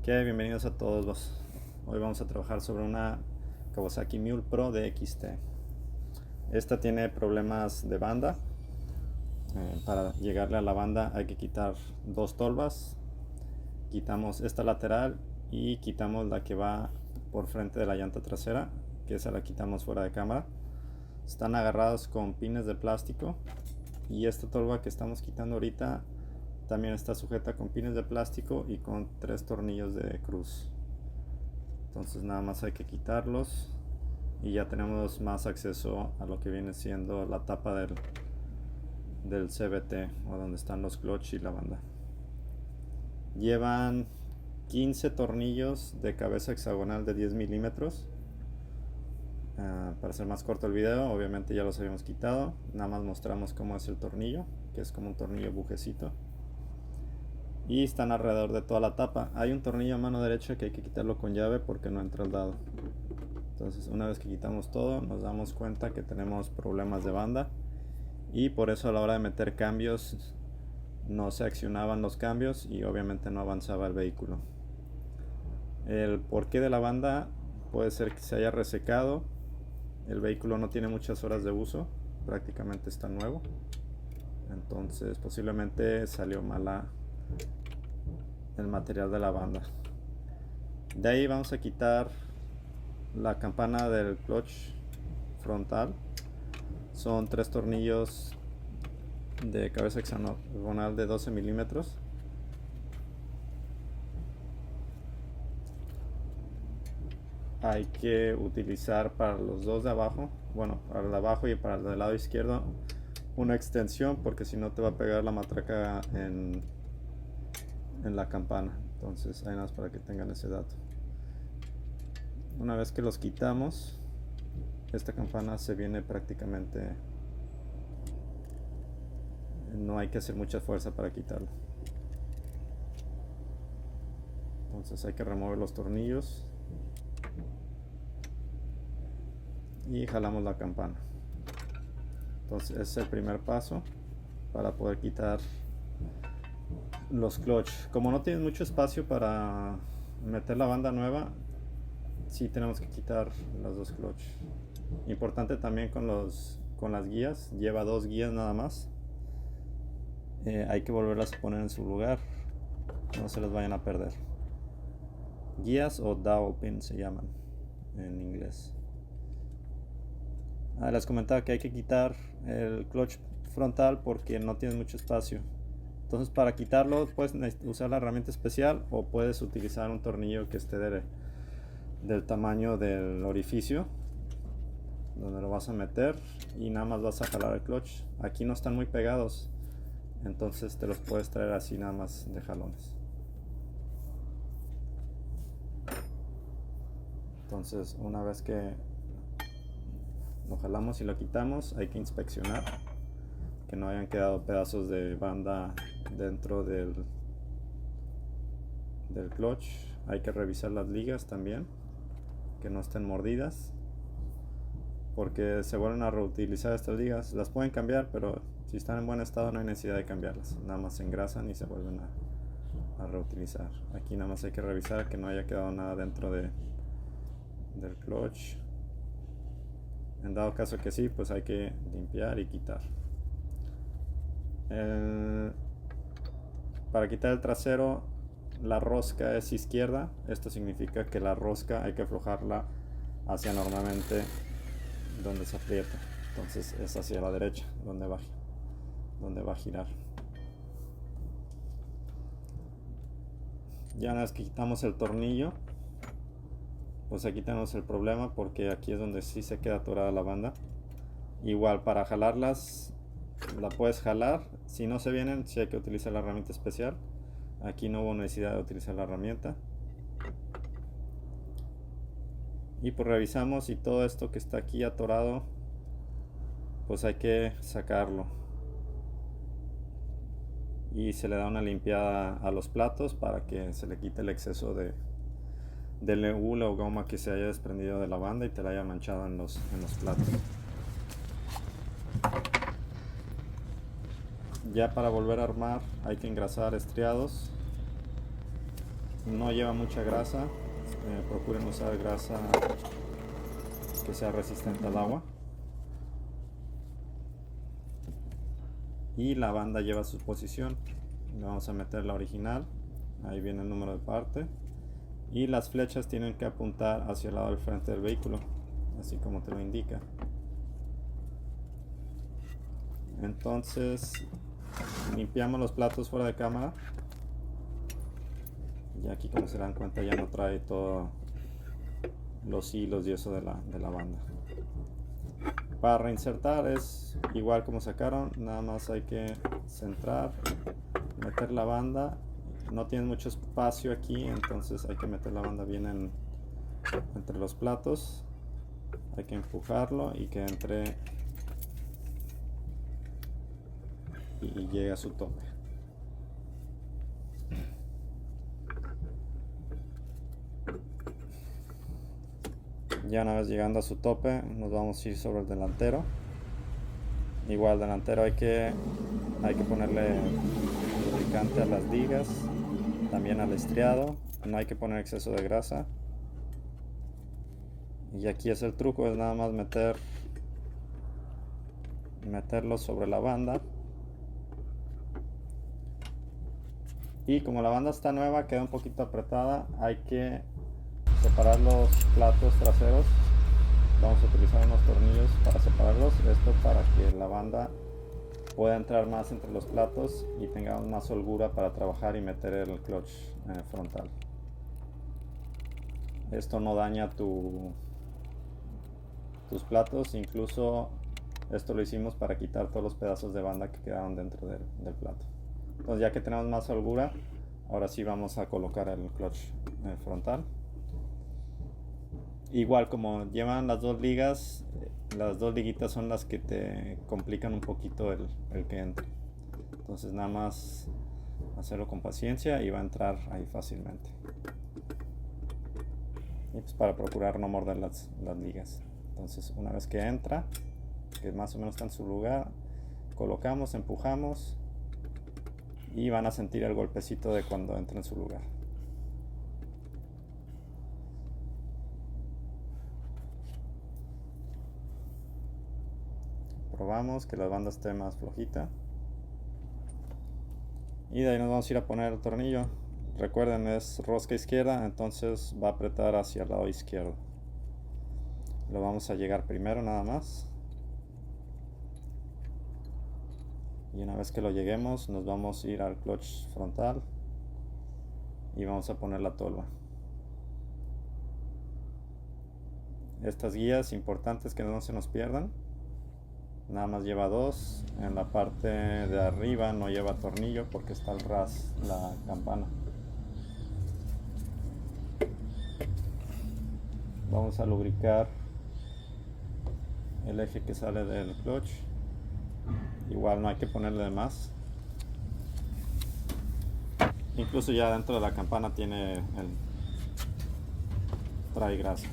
Bienvenidos a todos. Hoy vamos a trabajar sobre una Kawasaki Mule Pro de XT. Esta tiene problemas de banda. Para llegarle a la banda hay que quitar dos tolvas. Quitamos esta lateral y quitamos la que va por frente de la llanta trasera, que esa la quitamos fuera de cámara. Están agarrados con pines de plástico, y esta tolva que estamos quitando ahorita también está sujeta con pines de plástico y con 3 tornillos de cruz. Entonces nada más hay que quitarlos y ya tenemos más acceso a lo que viene siendo la tapa del CVT, o donde están los clutch y la banda. Llevan 15 tornillos de cabeza hexagonal de 10 milímetros. Para hacer más corto el video, obviamente ya los habíamos quitado. Nada más mostramos cómo es el tornillo, que es como un tornillo bujecito, y están alrededor de toda la tapa. Hay un tornillo a mano derecha que hay que quitarlo con llave porque no entra el dado. Entonces, una vez que quitamos todo, nos damos cuenta que tenemos problemas de banda, y por eso a la hora de meter cambios no se accionaban los cambios y obviamente no avanzaba el vehículo. El porqué de la banda puede ser que se haya resecado. El vehículo no tiene muchas horas de uso, prácticamente está nuevo, entonces posiblemente salió mala el material de la banda. De ahí vamos a quitar la campana del clutch frontal. Son 3 tornillos de cabeza hexagonal de 12 milímetros. Hay que utilizar para los dos de abajo, bueno, para el de abajo y para el del lado izquierdo, una extensión, porque si no te va a pegar la matraca en la campana. Entonces hay nada más para que tengan ese dato. Una vez que los quitamos, esta campana se viene prácticamente, no hay que hacer mucha fuerza para quitarlo. Entonces hay que remover los tornillos y jalamos la campana. Entonces ese es el primer paso para poder quitar los clutch. Como no tienes mucho espacio para meter la banda nueva, sí tenemos que quitar los dos clutch. Importante también con las guías, lleva 2 guías nada más. Hay que volverlas a poner en su lugar, no se las vayan a perder. Guías o dowel pin se llaman en inglés. Les comentaba que hay que quitar el clutch frontal porque no tienes mucho espacio. Entonces, para quitarlo puedes usar la herramienta especial, o puedes utilizar un tornillo que esté del tamaño del orificio donde lo vas a meter, y nada más vas a jalar el clutch. Aquí no están muy pegados, entonces te los puedes traer así nada más de jalones. Entonces, una vez que lo jalamos y lo quitamos, hay que inspeccionar que no hayan quedado pedazos de banda dentro del clutch. Hay que revisar las ligas también, que no estén mordidas, porque se vuelven a reutilizar estas ligas. Las pueden cambiar, pero si están en buen estado no hay necesidad de cambiarlas, nada más se engrasan y se vuelven a reutilizar. Aquí nada más hay que revisar que no haya quedado nada dentro del clutch. En dado caso que sí, pues hay que limpiar y quitar. Para quitar el trasero, la rosca es izquierda. Esto significa que la rosca hay que aflojarla hacia normalmente donde se aprieta. Entonces es hacia la derecha donde va a girar. Ya una vez que quitamos el tornillo, pues aquí tenemos el problema, porque aquí es donde sí se queda atorada la banda. Igual, para jalarlas la puedes jalar, si no se vienen sí hay que utilizar la herramienta especial. Aquí no hubo necesidad de utilizar la herramienta. Y pues revisamos, y todo esto que está aquí atorado pues hay que sacarlo, y se le da una limpiada a los platos para que se le quite el exceso de hule o goma que se haya desprendido de la banda y te la haya manchado en los platos. Ya para volver a armar hay que engrasar estriados no lleva mucha grasa. Procuren usar grasa que sea resistente al agua. Y la banda lleva su posición. Le vamos a meter la original. Ahí viene el número de parte. Y las flechas tienen que apuntar hacia el lado del frente del vehículo, así como te lo indica. Entonces limpiamos los platos fuera de cámara. Y aquí, como se dan cuenta, ya no trae todos los hilos y eso de la banda. Para reinsertar es igual como sacaron, nada más hay que centrar, meter la banda. No tiene mucho espacio aquí, entonces hay que meter la banda bien entre los platos. Hay que empujarlo y que entre y llegue a su tope. Ya una vez llegando a su tope, nos vamos a ir sobre el delantero. Igual delantero hay que ponerle lubricante a las ligas, también al estriado. No hay que poner exceso de grasa. Y aquí es el truco, es nada más meterlo sobre la banda. Y como la banda está nueva, queda un poquito apretada, hay que separar los platos traseros. Vamos a utilizar unos tornillos para separarlos. Esto para que la banda pueda entrar más entre los platos y tengamos más holgura para trabajar y meter el clutch frontal. Esto no daña tus platos, incluso esto lo hicimos para quitar todos los pedazos de banda que quedaron dentro del plato. Entonces, ya que tenemos más holgura, ahora sí vamos a colocar el clutch frontal. Igual, como llevan las dos ligas, las dos liguitas son las que te complican un poquito el que entre. Entonces nada más hacerlo con paciencia y va a entrar ahí fácilmente. Y pues para procurar no morder las ligas. Entonces, una vez que entra, que más o menos está en su lugar, colocamos, empujamos y van a sentir el golpecito de cuando entra en su lugar. Probamos que la banda esté más flojita. Y de ahí nos vamos a ir a poner el tornillo. Recuerden, es rosca izquierda, entonces va a apretar hacia el lado izquierdo. Lo vamos a llegar primero nada más. Y una vez que lo lleguemos, nos vamos a ir al clutch frontal y vamos a poner la tolva. Estas guías importantes que no se nos pierdan. Nada más lleva dos. En la parte de arriba no lleva tornillo porque está al ras la campana. Vamos a lubricar el eje que sale del clutch. Igual no hay que ponerle de más. Incluso ya dentro de la campana trae grasa.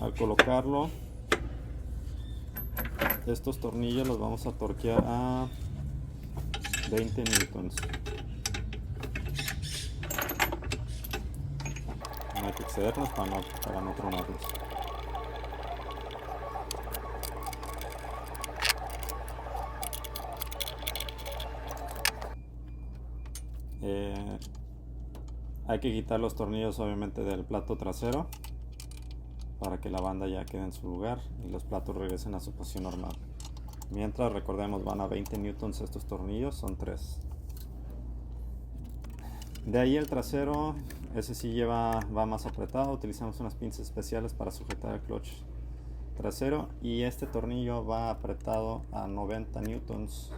Al colocarlo, estos tornillos los vamos a torquear a 20 newtons. No hay que excedernos para no tronarlos. Hay que quitar los tornillos obviamente del plato trasero para que la banda ya quede en su lugar y los platos regresen a su posición normal. Mientras, recordemos, van a 20 newtons estos tornillos, son 3. De ahí el trasero, ese sí va más apretado. Utilizamos unas pinzas especiales para sujetar el clutch trasero y este tornillo va apretado a 90 newtons